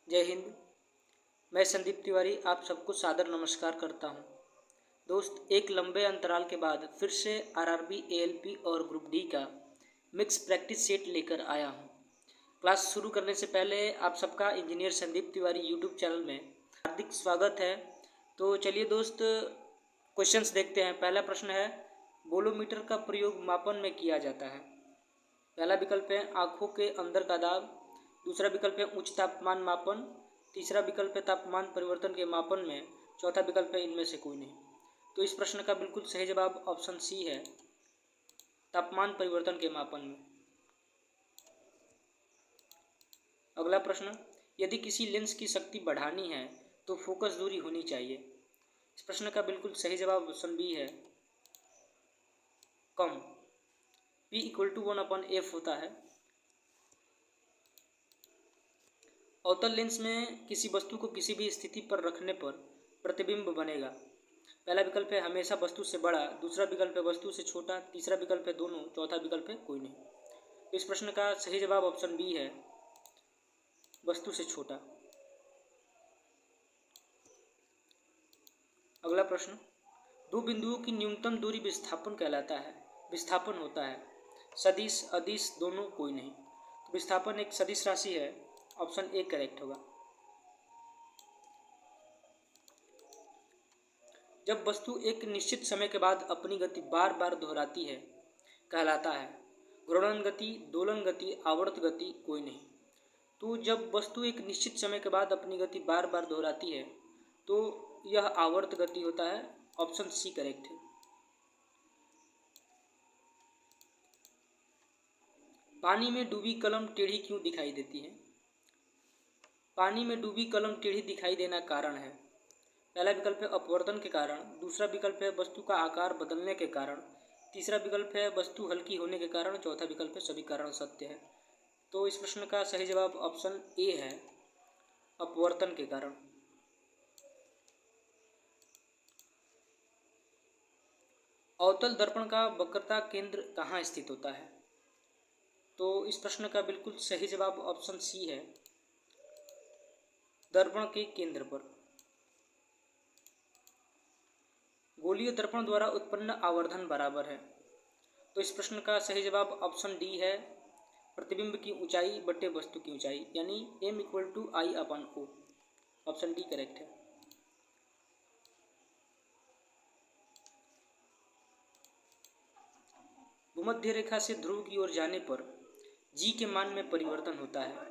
जय हिंद। मैं संदीप तिवारी आप सबको सादर नमस्कार करता हूं। दोस्त, एक लंबे अंतराल के बाद फिर से आरआरबी, एएलपी और ग्रुप डी का मिक्स प्रैक्टिस सेट लेकर आया हूं। क्लास शुरू करने से पहले आप सबका engineer Sandeep Tiwari YouTube channel में हार्दिक स्वागत है। तो चलिए दोस्त, क्वेश्चंस देखते हैं। पहला प्रश्न है, बोलोमीटर का प्रयोग मापन में किया जाता है। पहला विकल्प है आँखों के अंदर का दाब, दूसरा विकल्प है उच्च तापमान मापन, तीसरा विकल्प है तापमान परिवर्तन के मापन में, चौथा विकल्प है इनमें से कोई नहीं। तो इस प्रश्न का बिल्कुल सही जवाब ऑप्शन सी है, तापमान परिवर्तन के मापन में। अगला प्रश्न, यदि किसी लेंस की शक्ति बढ़ानी है तो फोकस दूरी होनी चाहिए। इस प्रश्न का बिल्कुल सही जवाब ऑप्शन बी है, कम। P = 1/f होता है। अवतल लेंस में किसी वस्तु को किसी भी स्थिति पर रखने पर प्रतिबिंब बनेगा। पहला विकल्प है हमेशा वस्तु से बड़ा, दूसरा विकल्प है वस्तु से छोटा, तीसरा विकल्प है दोनों, चौथा विकल्प है कोई नहीं। इस प्रश्न का सही जवाब ऑप्शन बी है, वस्तु से छोटा। अगला प्रश्न, दो बिंदुओं की न्यूनतम दूरी विस्थापन कहलाता है। विस्थापन होता है सदिश, अदिश, दोनों, कोई नहीं। तो विस्थापन एक सदिश राशि है, ऑप्शन ए करेक्ट होगा। जब वस्तु एक निश्चित समय के बाद अपनी गति बार बार दोहराती है कहलाता है। घूर्णन गति, दोलन गति, आवर्त गति, कोई नहीं। तो जब वस्तु एक निश्चित समय के बाद अपनी गति बार बार दोहराती है तो यह आवर्त गति होता है, ऑप्शन सी करेक्ट है। पानी में डूबी कलम टेढ़ी क्यों दिखाई देती है? पानी में डूबी कलम टेढ़ी दिखाई देना कारण है। पहला विकल्प है अपवर्तन के कारण, दूसरा विकल्प है वस्तु का आकार बदलने के कारण, तीसरा विकल्प है वस्तु हल्की होने के कारण, चौथा विकल्प है सभी कारण सत्य है। तो इस प्रश्न का सही जवाब ऑप्शन ए है, अपवर्तन के कारण। अवतल दर्पण का वक्रता केंद्र कहाँ स्थित होता है? तो इस प्रश्न का बिल्कुल सही जवाब ऑप्शन सी है, दर्पण के केंद्र पर। गोलीय दर्पण द्वारा उत्पन्न आवर्धन बराबर है। तो इस प्रश्न का सही जवाब ऑप्शन डी है, प्रतिबिंब की ऊंचाई बटे वस्तु की ऊंचाई, यानी m = I/O। Option D correct है। भूमध्य रेखा से ध्रुव की ओर जाने पर g के मान में परिवर्तन होता है।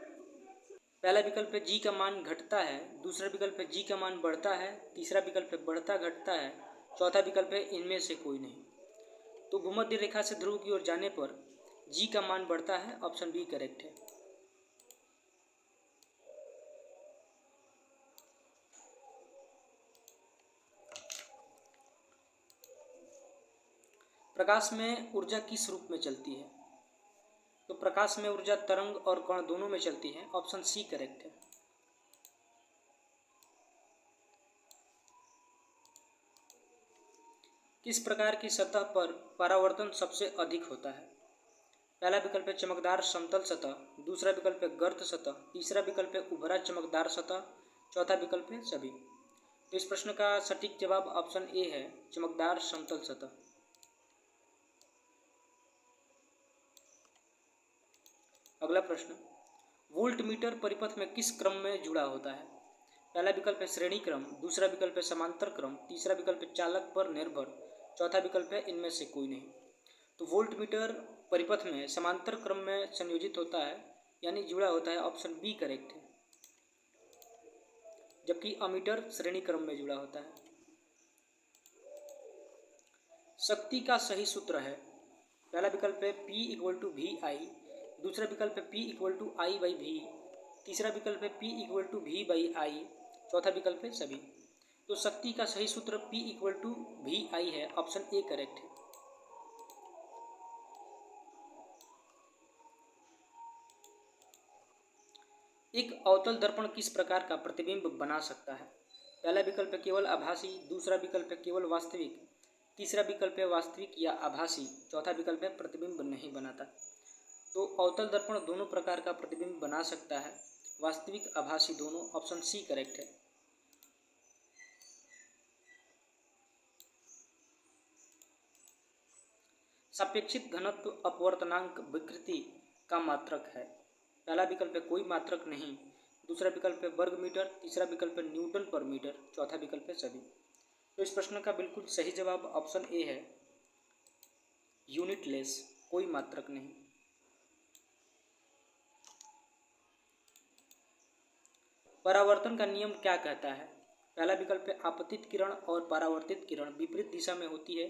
पहला विकल्प है g का मान घटता है, दूसरा विकल्प है g का मान बढ़ता है, तीसरा विकल्प है बढ़ता घटता है, चौथा विकल्प है इनमें से कोई नहीं। तो भूमध्य रेखा से ध्रुव की ओर जाने पर g का मान बढ़ता है, ऑप्शन बी करेक्ट है। प्रकाश में ऊर्जा किस रूप में चलती है? तो प्रकाश में ऊर्जा तरंग और कण दोनों में चलती है, ऑप्शन सी करेक्ट है। किस प्रकार की सतह पर परावर्तन सबसे अधिक होता है? पहला विकल्प है चमकदार समतल सतह, दूसरा विकल्प है गर्त सतह, तीसरा विकल्प है उभरा चमकदार सतह, चौथा विकल्प है सभी। तो इस प्रश्न का सटीक जवाब ऑप्शन ए है, चमकदार समतल सतह। अगला प्रश्न, वोल्ट मीटर परिपथ में किस क्रम में जुड़ा होता है? पहला विकल्प है श्रेणी क्रम, दूसरा विकल्प है समांतर क्रम, तीसरा विकल्प है चालक पर निर्भर, चौथा विकल्प है इनमें से कोई नहीं। तो वोल्ट मीटर परिपथ में समांतर क्रम में संयोजित होता है, यानी जुड़ा होता है, ऑप्शन बी करेक्ट है। जबकि अमीटर श्रेणी क्रम में जुड़ा होता है। शक्ति का सही सूत्र है, पहला विकल्प है P = VI, दूसरा विकल्प है P = I/V, तीसरा विकल्प है P = V/I, चौथा विकल्प है सभी। तो शक्ति का सही सूत्र P = VI है, ऑप्शन ए करेक्ट है। एक अवतल दर्पण किस प्रकार का प्रतिबिंब बना सकता है? पहला विकल्प है केवल आभासी, दूसरा विकल्प है केवल वास्तविक, तीसरा विकल्प है वास्तविक या आभासी, चौथा विकल्प है प्रतिबिंब नहीं बनाता। तो अवतल दर्पण दोनों प्रकार का प्रतिबिंब बना सकता है, वास्तविक, आभासी दोनों। ऑप्शन सी करेक्ट है। सापेक्षिक घनत्व अपवर्तनांक विकृति का मात्रक है। पहला विकल्प है कोई मात्रक नहीं, दूसरा विकल्प है वर्ग मीटर, तीसरा विकल्प है न्यूटन पर मीटर, चौथा विकल्प है सभी। तो इस प्रश्न का बिल्कुल सही जवाब ऑप्शन ए है, यूनिटलेस, कोई मात्रक नहीं। परावर्तन का नियम क्या कहता है? पहला विकल्प है आपतित किरण और परावर्तित किरण विपरीत दिशा में होती है,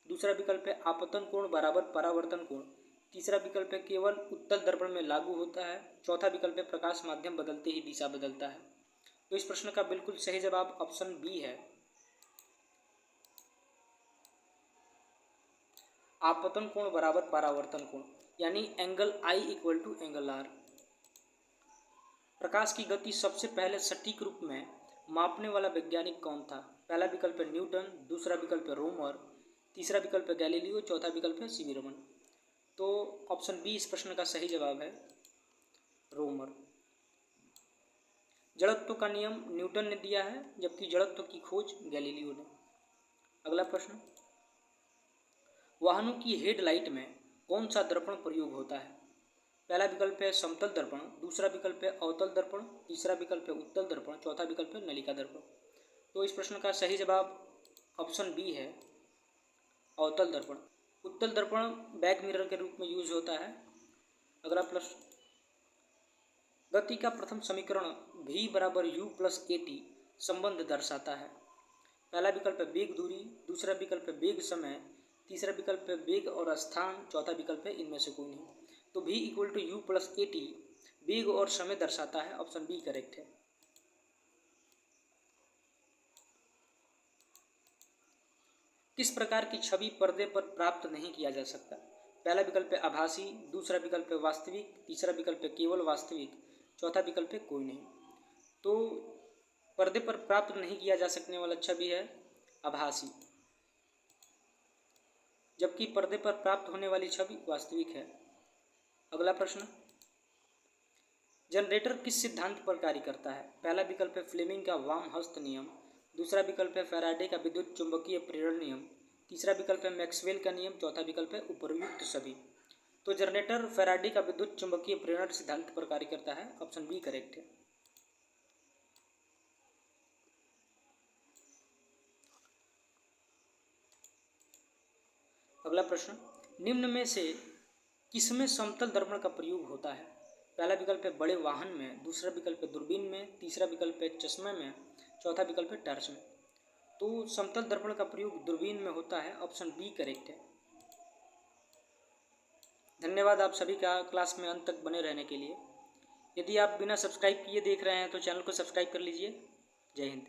दूसरा विकल्प है आपतन कोण बराबर परावर्तन कोण, तीसरा विकल्प है केवल उत्तल दर्पण में लागू होता है, चौथा विकल्प है प्रकाश माध्यम बदलते ही दिशा बदलता है। तो इस प्रश्न का बिल्कुल सही जवाब ऑप्शन बी है, आपतन कोण बराबर परावर्तन कोण, यानी angle I equal to angle R. प्रकाश की गति सबसे पहले सटीक रूप में मापने वाला वैज्ञानिक कौन था? पहला विकल्प है न्यूटन, दूसरा विकल्प है रोमर, तीसरा विकल्प है गैलीलियो, चौथा विकल्प है सीवी रमन। तो ऑप्शन बी इस प्रश्न का सही जवाब है, रोमर। जड़त्व का नियम न्यूटन ने दिया है, जबकि जड़त्व की खोज गैलीलियो ने। अगला प्रश्न, वाहनों की हेडलाइट में कौन सा दर्पण प्रयोग होता है? पहला विकल्प है समतल दर्पण, दूसरा विकल्प है अवतल दर्पण, तीसरा विकल्प है उत्तल दर्पण, चौथा विकल्प है नलिका दर्पण। तो इस प्रश्न का सही जवाब ऑप्शन बी है, अवतल दर्पण। उत्तल दर्पण बैक मिरर के रूप में यूज होता है। अगला प्रश्न, गति का प्रथम समीकरण v बराबर u प्लस ए टी संबंध दर्शाता है। पहला विकल्प है वेग दूरी, दूसरा विकल्प है वेग समय, तीसरा विकल्प है वेग और स्थान, चौथा विकल्प है इनमें से कोई नहीं। तो v equal to u plus a t वेग और समय दर्शाता है। ऑप्शन बी करेक्ट है। किस प्रकार की छवि पर्दे पर प्राप्त नहीं किया जा सकता? पहला विकल्प है आभासी, दूसरा विकल्प है वास्तविक, तीसरा विकल्प है केवल वास्तविक, चौथा विकल्प है कोई नहीं। तो पर्दे पर प्राप्त नहीं किया जा सकने वाला छवि है आभासी, जबकि पर्दे पर प्राप्त होने वाली छवि वास्तविक है। अगला प्रश्न, जनरेटर किस सिद्धांत पर कार्य करता है? पहला विकल्प है फ्लेमिंग का वाम हस्त नियम, दूसरा विकल्प है फैराडे का विद्युत चुंबकीय प्रेरण नियम, तीसरा विकल्प है मैक्सवेल का नियम, चौथा विकल्प है उपर्युक्त सभी। तो जनरेटर फैराडे का विद्युत चुंबकीय प्रेरण सिद्धांत पर कार्य करता है। ऑप्शन बी करेक्ट है। अगला प्रश्न, निम्न में से किसमें समतल दर्पण का प्रयोग होता है? पहला विकल्प है बड़े वाहन में, दूसरा विकल्प है दूरबीन में, तीसरा विकल्प है चश्मे में, चौथा विकल्प है टॉर्च में। तो समतल दर्पण का प्रयोग दूरबीन में होता है। ऑप्शन बी करेक्ट है। धन्यवाद आप सभी का क्लास में अंत तक बने रहने के लिए। यदि आप बिना सब्सक्राइब किए देख रहे हैं तो चैनल को सब्सक्राइब कर लीजिए। जय हिंद।